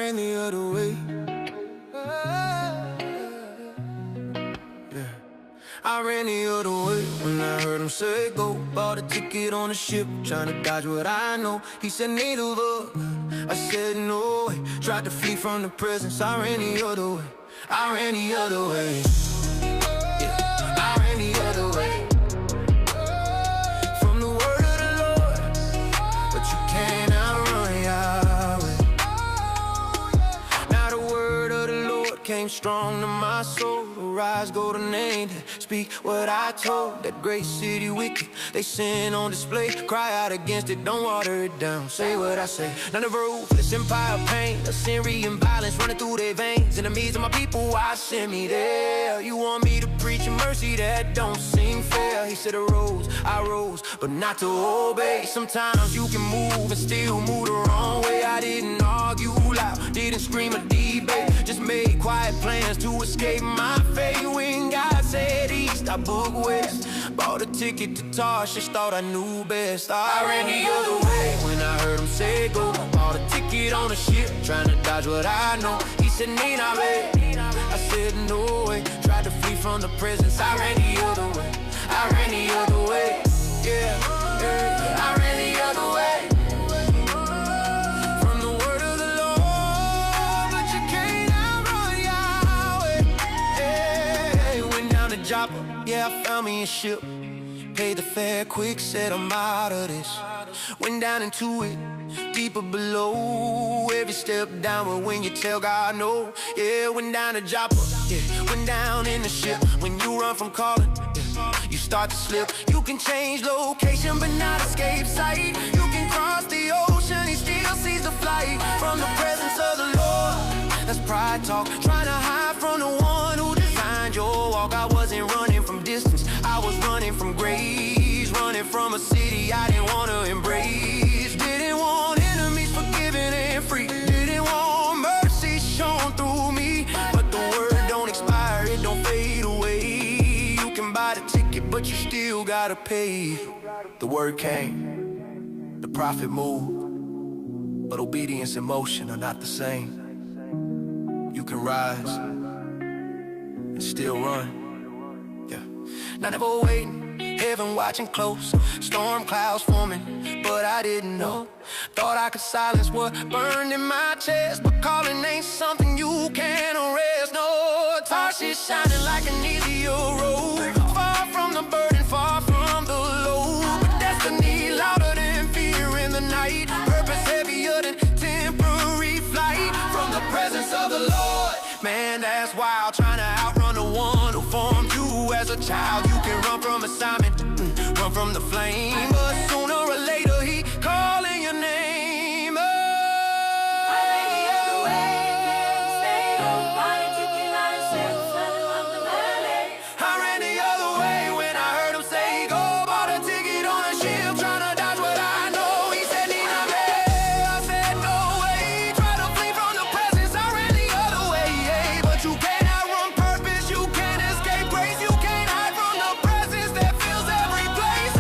ran the other way. Yeah. I ran the other way when I heard him say go. Bought a ticket on a ship, trying to dodge what I know. He said need a look, I said no way. Tried to flee from the presence, I ran the other way. I ran the other way. Yeah, I ran the other way. From the word of the Lord, but you can't outrun Yahweh. Now the word of the Lord came strong to my soul. Rise, go to name, speak what I told. That great city wicked, they sin on display. Cry out against it, don't water it down. Say what I say, none of ruthless empire pain. Assyrian violence running through their veins. Enemies of my people, why send me there? You want me to preach a mercy that don't seem fair. He said I rose, but not to obey. Sometimes you can move and still move the wrong way. I didn't argue loud, didn't scream or debate. Just made quiet plans to escape my fate. When God said east, I booked west. Bought a ticket to Tarshish, thought I knew best. I ran the other way when I heard him say go. Bought a ticket on a ship, trying to dodge what I know. He said need I read, I said no way. Tried to flee from the presence, I ran the other way. I ran the other way, yeah, yeah. I ran the other way. From the word of the Lord, but you can't outrun Yahweh. Hey, went down to Joppa, yeah, I found me a ship. Paid the fare quick, said I'm out of this. Went down into it, deeper below. Every step downward when you tell God no. Yeah, went down to Joppa, yeah, went down in the ship. When you run from calling, yeah, you start to slip. You can change location but not escape sight. You can cross the ocean, he still sees the flight. From the presence of the Lord, that's pride talk. Trying to hide from the one who designed your walk. I wasn't running from distance, I was running from grace. Running from a city I didn't want to embrace. Didn't want enemies forgiven and free. Didn't want mercy shown through me. But the word don't expire, it don't fade away. You can buy the ticket but you still gotta pay. The word came, the prophet moved, but obedience and motion are not the same. You can rise and still run, yeah. Now never waiting, heaven watching close. Storm clouds forming, but I didn't know. Thought I could silence what burned in my chest, but calling ain't something you can arrest. No, Tarshish shining like an easier road. Far from the burden, far from the load. But destiny louder than fear in the night. Purpose heavier than temporary flight. From the presence of the Lord, man, that's wild. Trying to outrun the one who formed you as a child. You can run from assignment, run from the flame, but sooner or later he calling your name. Oh, I ran the other way. I ran the other way when I heard him say go. Bought a ticket on a ship, trying to dodge what I know. He said need I read, I said no way. Tried to flee from the presence, I ran the other way, yeah. But you can't outrun purpose, you can't escape grace. You can't hide from the presence that fills every place.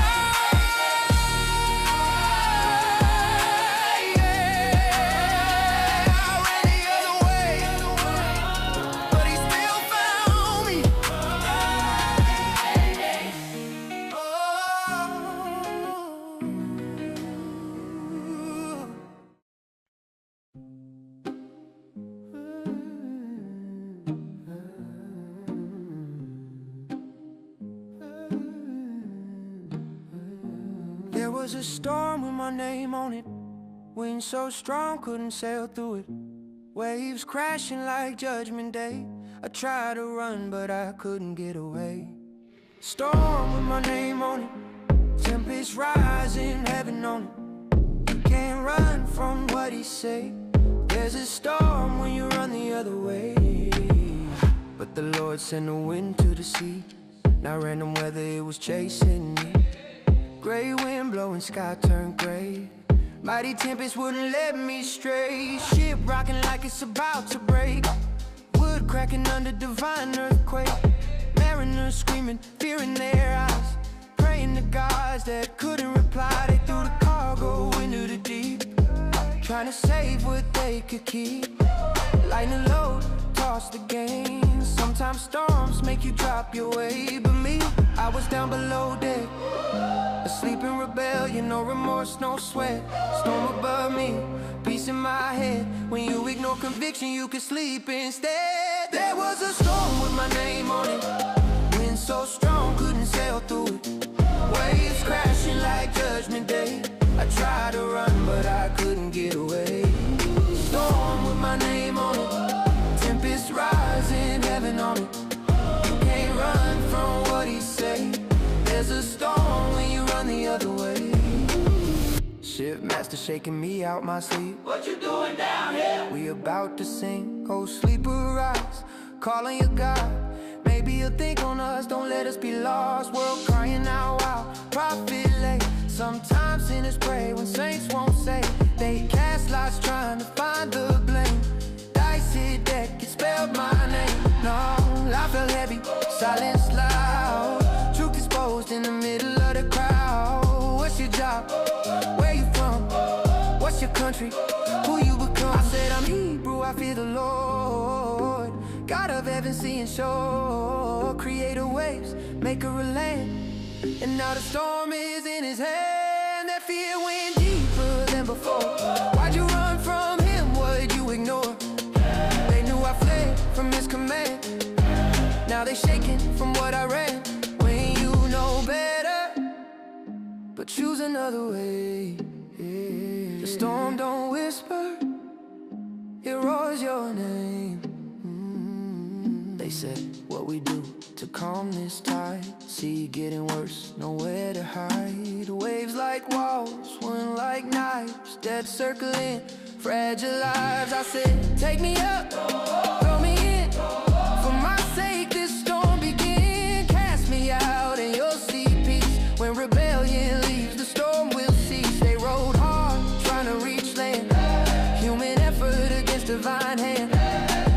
There was a storm with my name on it. Wind so strong, couldn't sail through it. Waves crashing like Judgment Day. I tried to run, but I couldn't get away. Storm with my name on it. Tempest rising, heaven on it. You can't run from what he say. There's a storm when you run the other way. But the Lord sent a wind to the sea. Not random weather, it was chasing me. Gray wind blowing, sky turned gray. Mighty tempest wouldn't let me stray. Ship rocking like it's about to break. Wood cracking under divine earthquake. Mariners screaming, fear in their eyes. Praying to gods that couldn't reply. They threw the cargo into the deep. Trying trying to save what they could keep. Lighten the load, toss the game. Sometimes storms make you drop your weight. But me, I was down below deck, asleep in rebellion, no remorse, no sweat. Storm above me, peace in my head. When you ignore conviction, you can sleep instead. There was a storm with my name on it, wind so strong, couldn't sail through it. Waves crashing like Judgment Day. I tried to run, but I couldn't get away. Storm with my name on it, tempest rising, heaven on it. You can't run from what he say. There's a storm when you run the other way. Shipmaster shaking me out my sleep. What you doing down here? We about to sing, oh sleeper rise, calling your God. Maybe you'll think on us, don't let us be lost. World crying out, wow, prophet late. Sometimes sinners pray when saints won't say. They cast lots trying to find the blame. Dicey deck, it spelled my name. No, I felt heavy, silence loud. Truth exposed in the middle of the crowd. What's your job? Where you from? What's your country? Who you become? I said I'm Hebrew, I fear the Lord, God of heaven, sea and shore, creator waves, maker of land. And now the storm is in his hand. That fear went deeper than before. Why'd you run from him? What'd you ignore? They knew I fled from his command. Now they shaking from what I ran. When you know better, but choose another way. The storm don't whisper, it roars your name. They said, what we do to calm this tide? Sea getting worse, nowhere to hide. Waves like walls, wind like knives, dead circling, fragile lives. I said, take me up, throw me in. For my sake, this storm begin. Cast me out and you'll see peace. When rebellion leaves, the storm will cease. They rode hard, trying to reach land. Human effort against divine hand.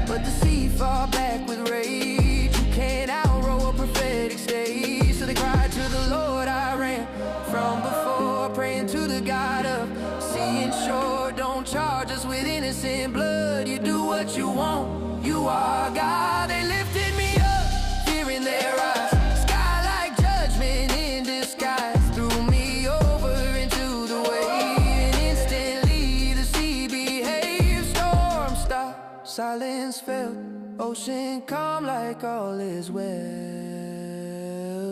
But the sea fought back with rage. You can't outrow a prophetic stage. So they cried to the Lord, I ran from before, praying to the God of sea and shore. Don't charge us with innocent blood. You do what you want, you are God. They lifted me up, fear in their eyes. Sky like judgment in disguise. Threw me over into the wave, and instantly the sea behaved. Storm stopped, silence fell, ocean calm like all is well.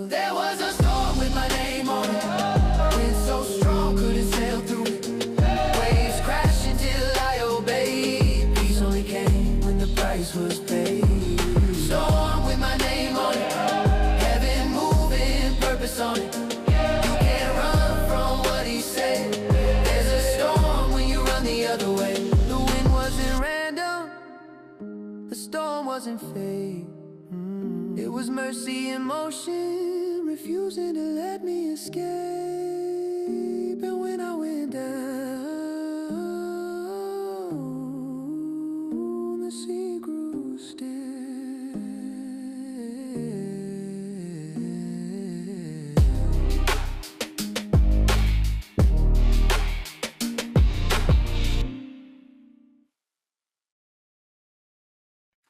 There was a storm with my name on it, wind so strong couldn't sail through it. Waves crashing till I obeyed. Peace only came when the price was paid. Storm with my name on it, heaven moving, purpose on it. You can't run from what he said. There's a storm when you run the other way. The wind wasn't random, the storm wasn't fate. It was mercy in motion, refusing to let me escape. And when I went down, the sea grew still.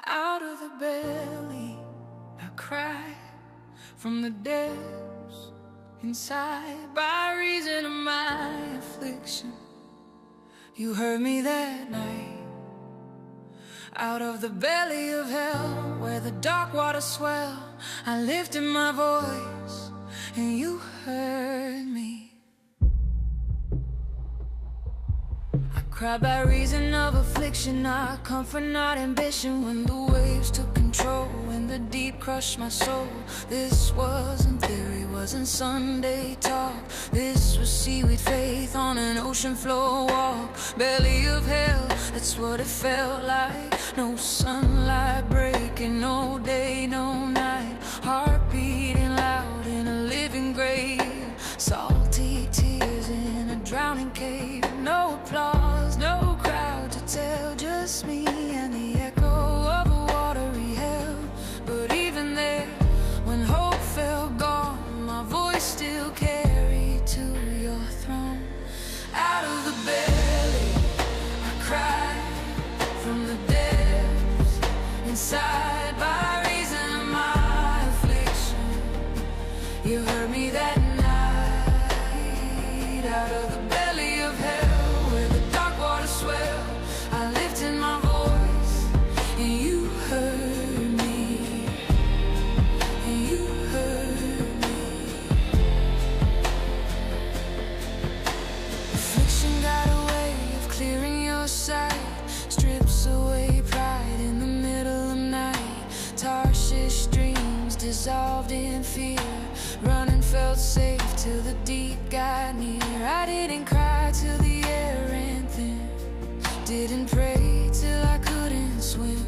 Out of the belly I cry, from the depths inside. By reason of my affliction, you heard me that night. Out of the belly of hell, where the dark waters swell, I lifted my voice and you heard me. I cried by reason of affliction, I comfort not ambition. When the waves took control, when the deep crushed my soul. This wasn't theory, wasn't Sunday talk. This was seaweed faith on an ocean floor walk. Belly of hell, that's what it felt like. No sunlight breaking, no day, no night. Heart beating loud in a living grave. Salty tears in a drowning cave. No applause, no crowd to tell, just me and the echo of a watery hell. But even there, when hope felt gone, my voice still carried to your throne. Out of the belly inside by reason of my affliction. You heard me that night out of the belly of hell, where the dark waters swell. I lifted my voice and you heard me, and you heard me. Affliction got a way of clearing your sight, strips away pride in the middle of night. Tarshish dreams dissolved in fear, running felt safe till the deep got near. I didn't cry till the air ran thin, didn't pray till I couldn't swim.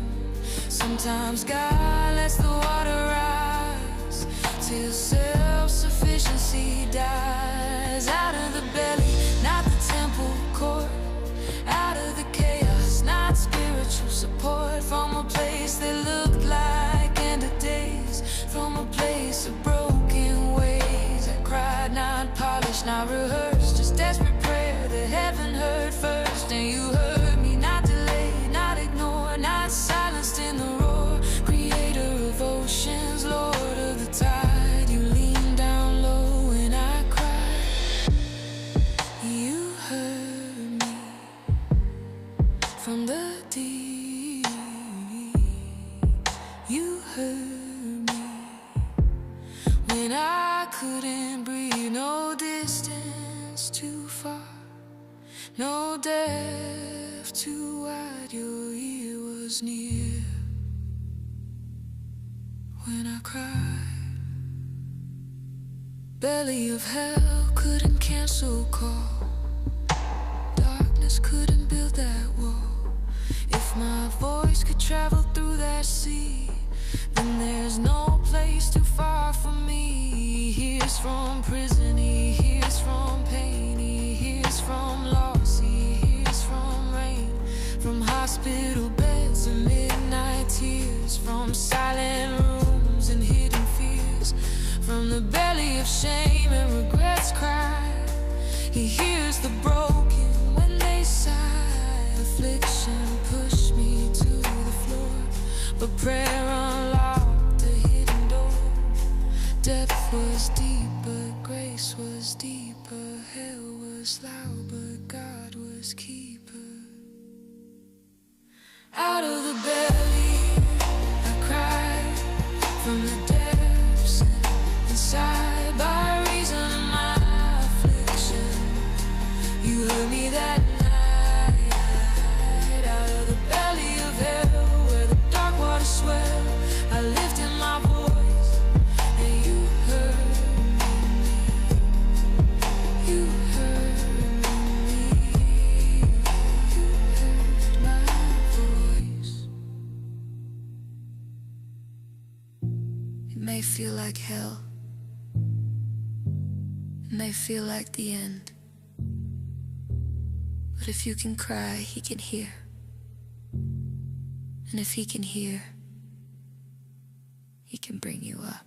Sometimes God lets the water rise till self-sufficiency dies. Out of the belly, not the temple court, out of the chaos, not spiritual support. From a place that looked like end of days, from a place of broken ways. I cried, not polished, not rehearsed, just desperate prayer that heaven heard first. And you heard me, not delayed, not ignored, not silenced in the roar. Creator of oceans, Lord of the tide, you leaned down low when I cried. You heard me from the deep. You heard me when I couldn't breathe. No distance too far, no depth too wide. Your ear was near when I cried. Belly of hell couldn't cancel call, darkness couldn't build that wall. If my voice could travel through that sea, then there's no place too far for me. He hears from prison, he hears from pain, he hears from loss, he hears from rain, from hospital beds and midnight tears, from silent rooms and hidden fears, from the belly of shame and regrets cry. He hears the broken when they sigh. Affliction pushed me to the floor, but prayer unlocked a hidden door. Depth was deep, but grace was deeper. Hell was loud, but God was keeper. Out of the belly, I cried from the depths inside by reason of my affliction. You heard me that night out of the belly of hell, where the dark waters swell. I lifted my voice and you heard me. You heard me. You heard my voice. It may feel like hell, it may feel like the end, but if you can cry, he can hear. And if he can hear, he can bring you up.